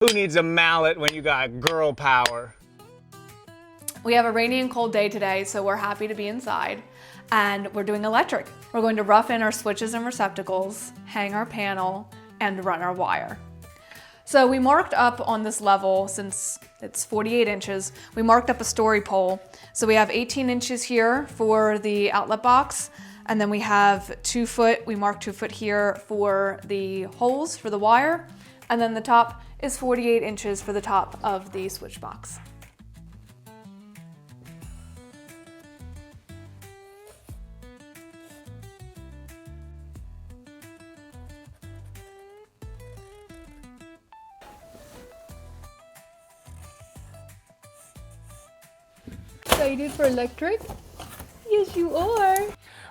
Who needs a mallet when you got girl power? We have a rainy and cold day today, so we're happy to be inside. And we're doing electric. We're going to rough in our switches and receptacles, hang our panel, and run our wire. So we marked up on this level, since it's 48 inches, we marked up a story pole. So we have 18 inches here for the outlet box, and then we have 2 foot, we marked 2 foot here for the holes for the wire, and then the top is 48 inches for the top of the switch box. Excited for electric? Yes, you are.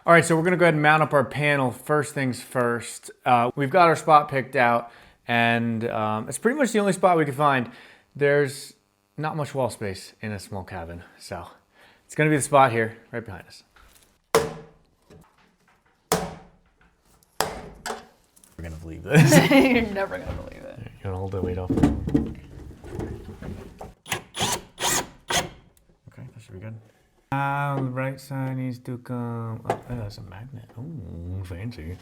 All right, so we're gonna go ahead and mount up our panel first things first. We've got our spot picked out, and it's pretty much the only spot we could find. There's not much wall space in a small cabin, so it's gonna be the spot here, right behind us. We're gonna believe this. You're never gonna believe it. You wanna hold the weight off? Okay, that should be good. Now the right side needs to come up. Oh, that's a magnet. Oh, fancy.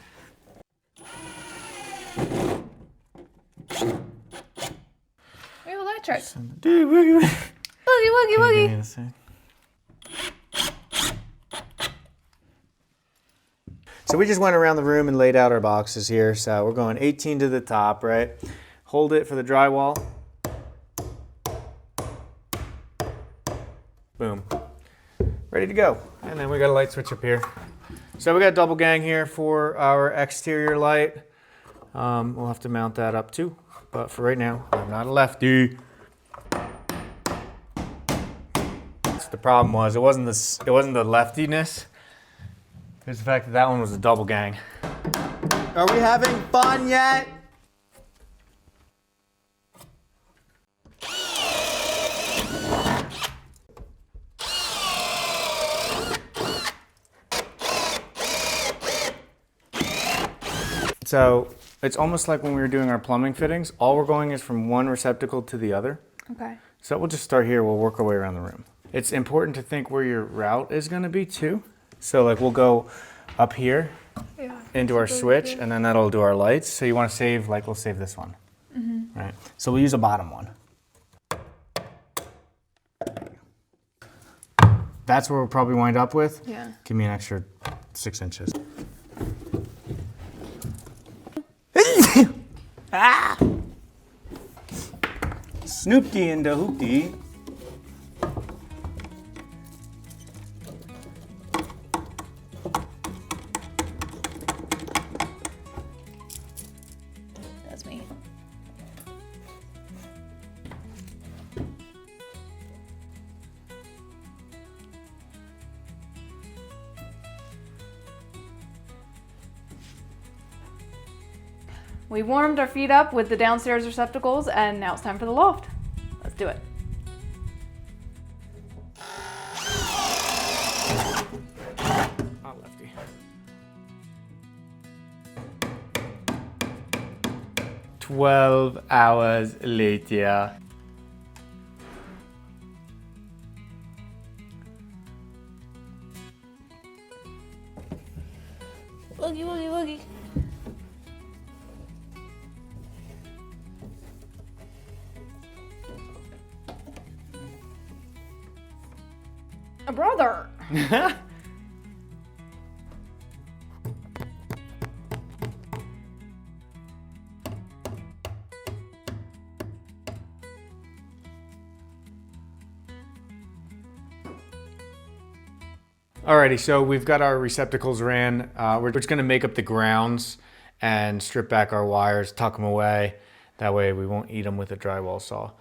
We have electric. Dude, woogie, Woogie, woogie, woogie. So we just went around the room and laid out our boxes here. So we're going 18 to the top, right? Hold it for the drywall. Boom. Ready to go. And then we got a light switch up here. So we got double gang here for our exterior light. We'll have to mount that up too. But for right now, I'm not a lefty. That's the problem was. It wasn't the leftiness. It was the fact that that one was a double gang. Are we having fun yet? So it's almost like when we were doing our plumbing fittings, all we're going is from one receptacle to the other. Okay. So we'll just start here, we'll work our way around the room. It's important to think where your route is gonna be too. So like we'll go up here into our switch and then that'll do our lights. So you wanna save, like we'll save this one, right? So we'll use a bottom one. That's where we'll probably wind up with. Yeah. Give me an extra 6 inches. Ah! Snoopty and the hoopty. That's me. We warmed our feet up with the downstairs receptacles, and now it's time for the loft. Let's do it. Oh, lefty. "12 hours later." Woogie, woogie, woogie. A brother. Alrighty, so we've got our receptacles ran. We're just gonna make up the grounds and strip back our wires, tuck them away. That way we won't eat them with a drywall saw.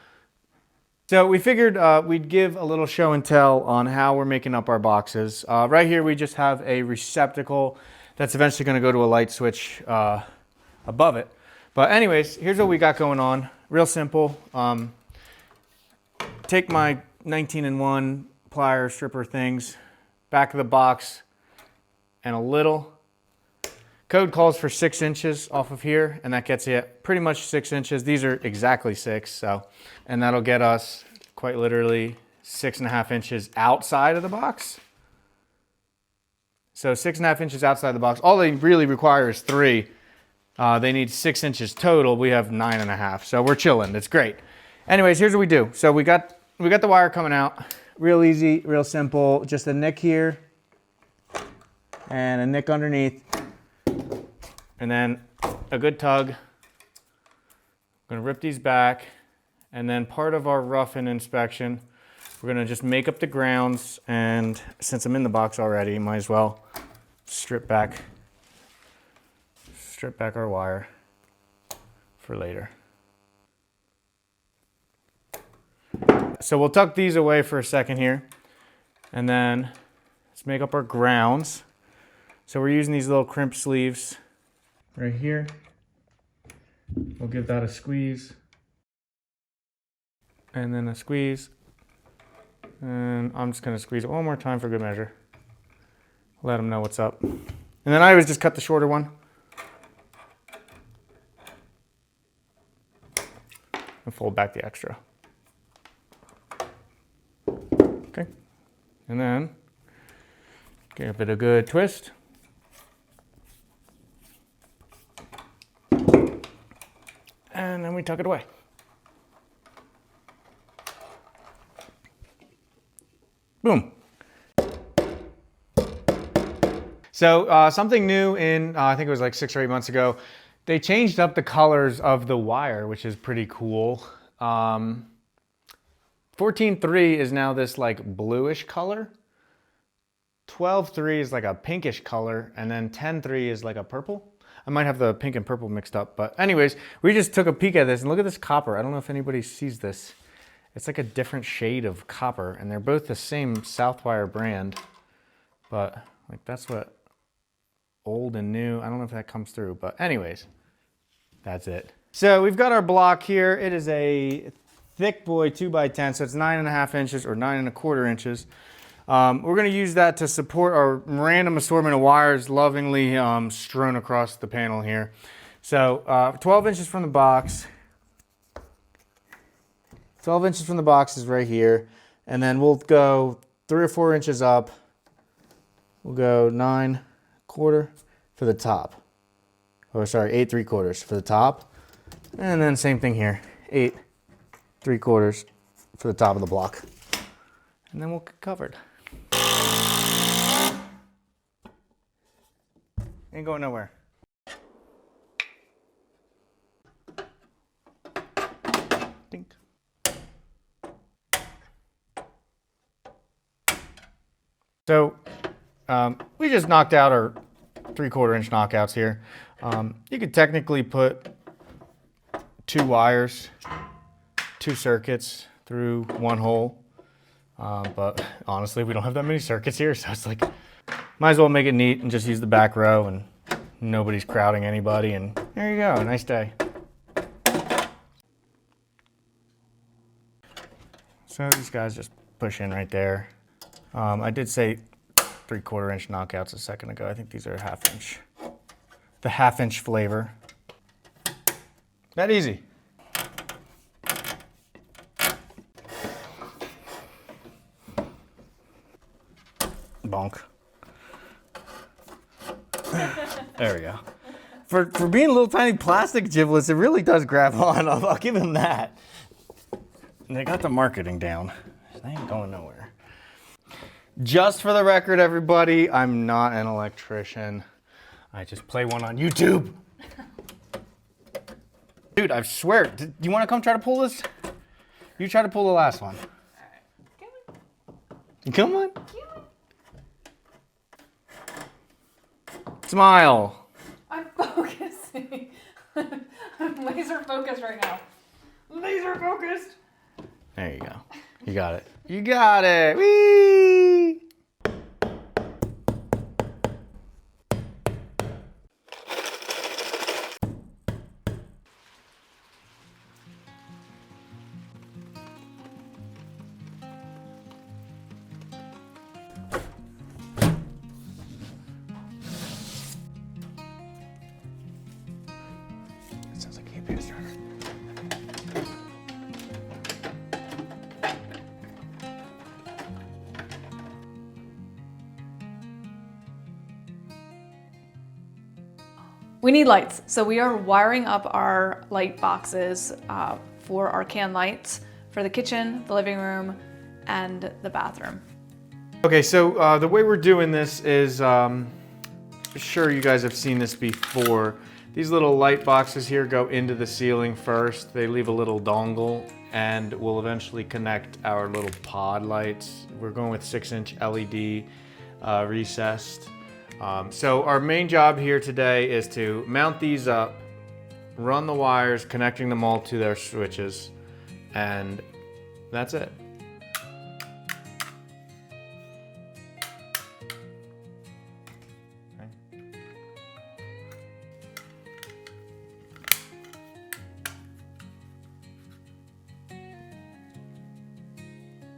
So we figured we'd give a little show and tell on how we're making up our boxes. Right here we just have a receptacle that's eventually gonna go to a light switch above it. But anyways, here's what we got going on. Real simple. Take my 19-in-1 plier stripper things, back of the box, and a little code calls for 6 inches off of here, and that gets you pretty much 6 inches. These are exactly 6, so, and that'll get us quite literally 6.5 inches outside of the box. So 6.5 inches outside the box. All they really require is 3. They need 6 inches total. We have 9.5, so we're chilling. It's great. Anyways, here's what we do. So we got the wire coming out. Real easy, real simple. Just a nick here and a nick underneath, and then a good tug. I'm gonna rip these back, and then part of our rough-in inspection, we're gonna just make up the grounds, and since I'm in the box already, might as well strip back our wire for later. So we'll tuck these away for a second here, and then let's make up our grounds. So we're using these little crimp sleeves right here. We'll give that a squeeze, and then a squeeze, and I'm just gonna squeeze it one more time for good measure. Let them know what's up. And then I always just cut the shorter one. And fold back the extra. Okay. And then give it a good twist. And then we tuck it away. Boom. So something new in, I think it was like 6 or 8 months ago, they changed up the colors of the wire, which is pretty cool. 14.3 is now this like bluish color. 12.3 is like a pinkish color, and then 10.3 is like a purple. I might have the pink and purple mixed up, but anyways, we just took a peek at this, and look at this copper. I don't know if anybody sees this. It's like a different shade of copper, and they're both the same Southwire brand, but like that's what old and new, I don't know if that comes through, but anyways, that's it. So we've got our block here. It is a thick boy 2x10, so it's 9.5 inches or 9.25 inches. We're going to use that to support our random assortment of wires lovingly strewn across the panel here. So 12 inches from the box. 12 inches from the box is right here. And then we'll go 3 or 4 inches up. We'll go 9.25 for the top. Or sorry, 8 3/4 for the top. And then same thing here, 8 3/4 for the top of the block. And then we'll get covered. Ain't going nowhere. Dink. So we just knocked out our 3/4 inch knockouts here. You could technically put 2 wires, 2 circuits through 1 hole. But honestly, we don't have that many circuits here, so it's like, might as well make it neat and just use the back row, and nobody's crowding anybody, and there you go, nice day. So these guys just push in right there. I did say 3/4 inch knockouts a second ago. I think these are 1/2 inch. The 1/2 inch flavor. That easy. Bonk. There we go. For being little tiny plastic giblets, it really does grab on. I'll give him that. And they got the marketing down. They ain't going nowhere. Just for the record, everybody, I'm not an electrician. I just play one on YouTube. Dude, I swear, do you want to come try to pull this? You try to pull the last one. Come on. Smile. I'm focusing. I'm laser focused right now. Laser focused. There you go. You got it. You got it. Whee! We need lights. So we are wiring up our light boxes for our can lights for the kitchen, the living room, and the bathroom. Okay, so the way we're doing this is, sure you guys have seen this before. These little light boxes here go into the ceiling first. They leave a little dongle and we'll eventually connect our little pod lights. We're going with 6-inch LED recessed. So our main job here today is to mount these up, run the wires, connecting them all to their switches, and that's it.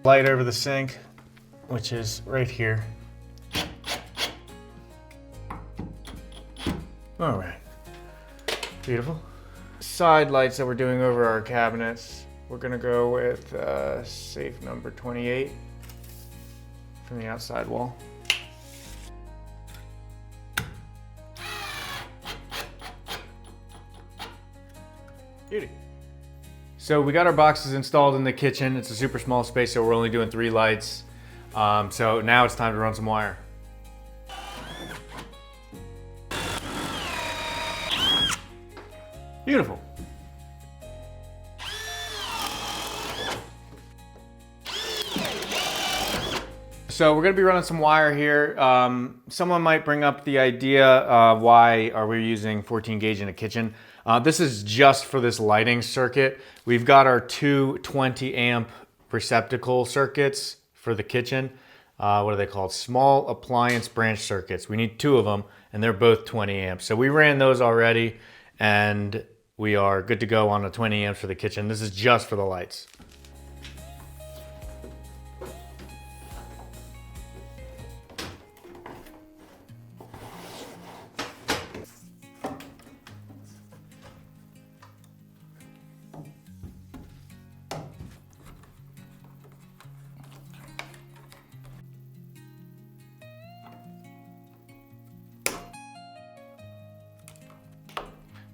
Light over the sink, which is right here. All right, beautiful. Side lights that we're doing over our cabinets, we're gonna go with safe number 28 from the outside wall. Beauty. So we got our boxes installed in the kitchen. It's a super small space, so we're only doing 3 lights. So now it's time to run some wire. Beautiful. So we're gonna be running some wire here. Someone might bring up the idea, why are we using 14 gauge in a kitchen? This is just for this lighting circuit. We've got our two 20 amp receptacle circuits for the kitchen. What are they called? Small appliance branch circuits. We need 2 of them and they're both 20 amps. So we ran those already and we are good to go on the 20 amps for the kitchen. This is just for the lights.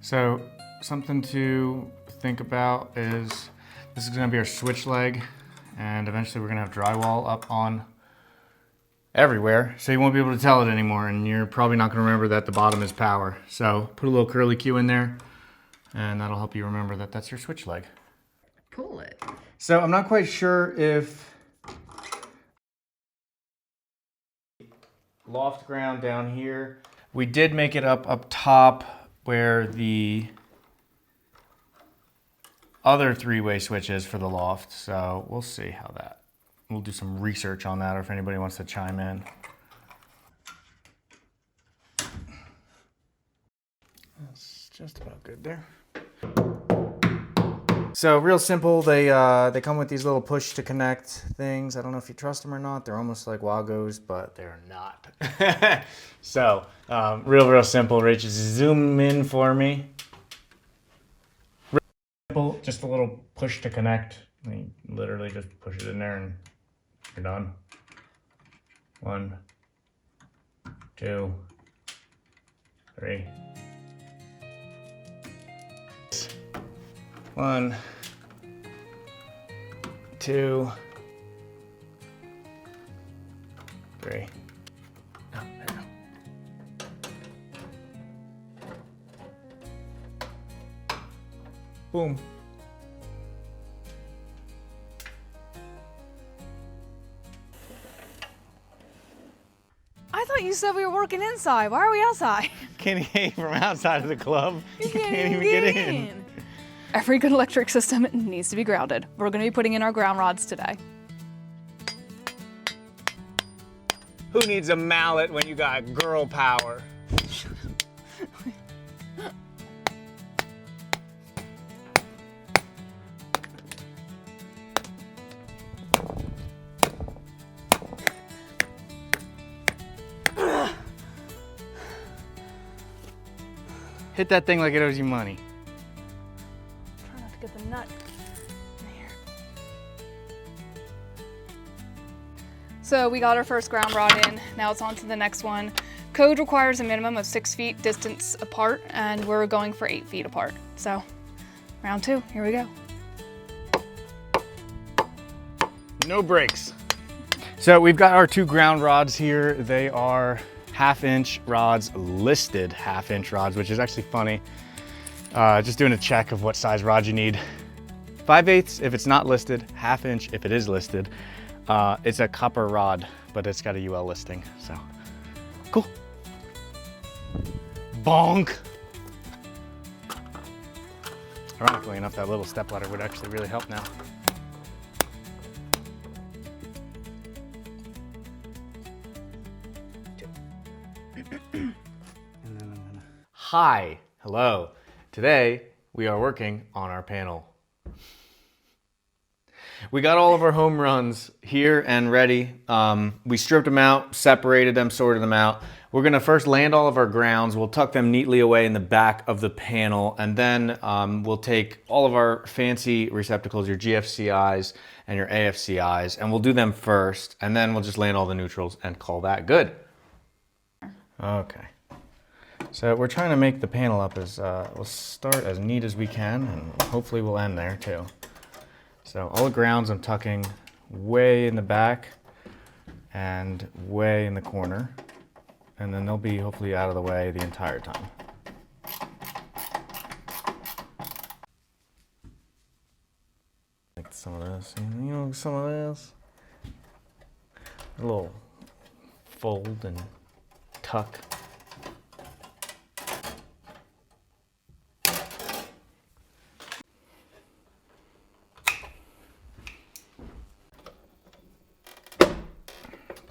So something to think about is this is going to be our switch leg, and eventually we're going to have drywall up on everywhere, so you won't be able to tell it anymore, and you're probably not going to remember that the bottom is power. So put a little curly Q in there, and that'll help you remember that that's your switch leg. Pull it. So I'm not quite sure if loft ground down here. We did make it up top where the other 3-way switch is for the loft. So we'll see how that, we'll do some research on that, or if anybody wants to chime in. That's just about good there. So real simple, they come with these little push to connect things. I don't know if you trust them or not. They're almost like Wagos, but they're not. So real simple. Rach, just zoom in for me. Real simple, just a little push to connect. You literally just push it in there and you're done. 1, 2, 3. 1, 2, 3. Oh, there we go. Boom. I thought you said we were working inside. Why are we outside? Kenny came from outside of the club. You can't even get in. Every good electric system needs to be grounded. We're going to be putting in our ground rods today. Who needs a mallet when you got girl power? Hit that thing like it owes you money. Try not to get the nut in here. So we got our first ground rod in. Now it's on to the next one. Code requires a minimum of 6 feet distance apart, and we're going for 8 feet apart. So, round 2, here we go. No brakes. So we've got our 2 ground rods here. They are 1/2-inch rods, listed 1/2-inch rods, which is actually funny. Just doing a check of what size rod you need. 5/8 if it's not listed, 1/2-inch if it is listed. It's a copper rod, but it's got a UL listing, so cool. Bonk. Ironically enough, that little stepladder would actually really help now. Hi, hello. Today we are working on our panel. We got all of our home runs here and ready. We stripped them out, separated them, sorted them out. We're gonna first land all of our grounds. We'll tuck them neatly away in the back of the panel, and then we'll take all of our fancy receptacles, your GFCIs and your AFCIs, and we'll do them first, and then we'll just land all the neutrals and call that good. Okay. So we're trying to make the panel up as, we'll start as neat as we can, and hopefully we'll end there too. So all the grounds I'm tucking way in the back and way in the corner, and then they'll be hopefully out of the way the entire time. Like some of this, you know, some of this. A little fold and tuck.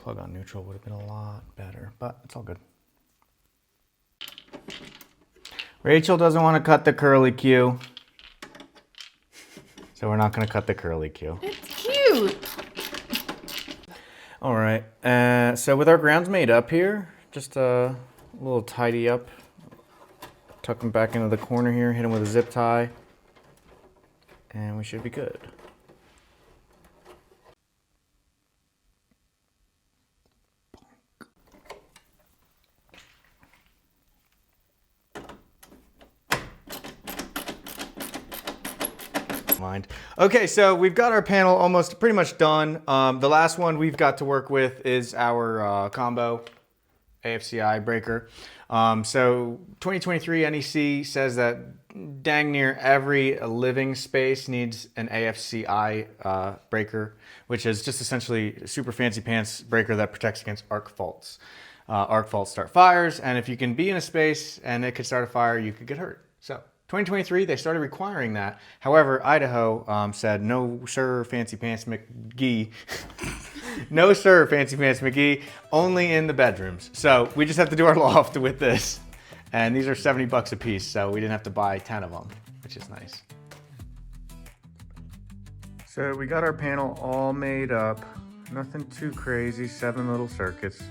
Plug on neutral would have been a lot better, but it's all good. Rachel doesn't want to cut the curly Q, so we're not going to cut the curly Q. It's cute. All right, so with our grounds made up here, just a little tidy up. Tuck them back into the corner here, hit them with a zip tie, and we should be good. Mind. Okay, so we've got our panel almost pretty much done. The last one we've got to work with is our combo AFCI breaker. So 2023 NEC says that dang near every living space needs an AFCI breaker, which is just essentially a super fancy pants breaker that protects against arc faults. Arc faults start fires, and if you can be in a space and it could start a fire, you could get hurt. So 2023, they started requiring that. However, Idaho said, no, sir, Fancy Pants McGee. No, sir, Fancy Pants McGee, only in the bedrooms. So we just have to do our loft with this. And these are 70 bucks a piece, so we didn't have to buy 10 of them, which is nice. So we got our panel all made up. Nothing too crazy, 7 little circuits.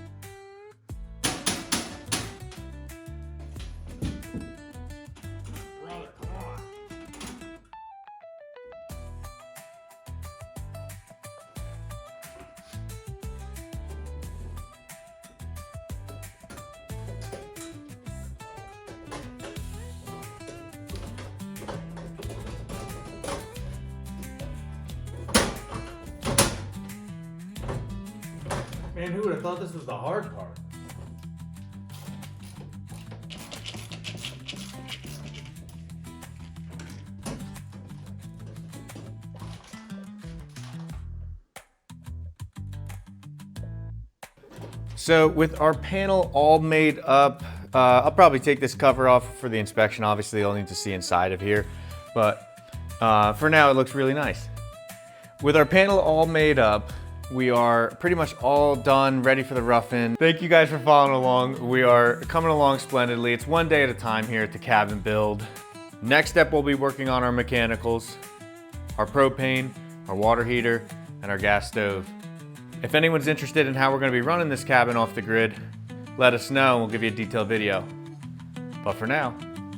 Man, who would have thought this was the hard part? So with our panel all made up, I'll probably take this cover off for the inspection. Obviously, I'll need to see inside of here, but for now it looks really nice. With our panel all made up, we are pretty much all done, ready for the rough-in. Thank you guys for following along. We are coming along splendidly. It's one day at a time here at the cabin build. Next step, we'll be working on our mechanicals, our propane, our water heater, and our gas stove. If anyone's interested in how we're gonna be running this cabin off the grid, let us know and we'll give you a detailed video. But for now,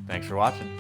thanks for watching.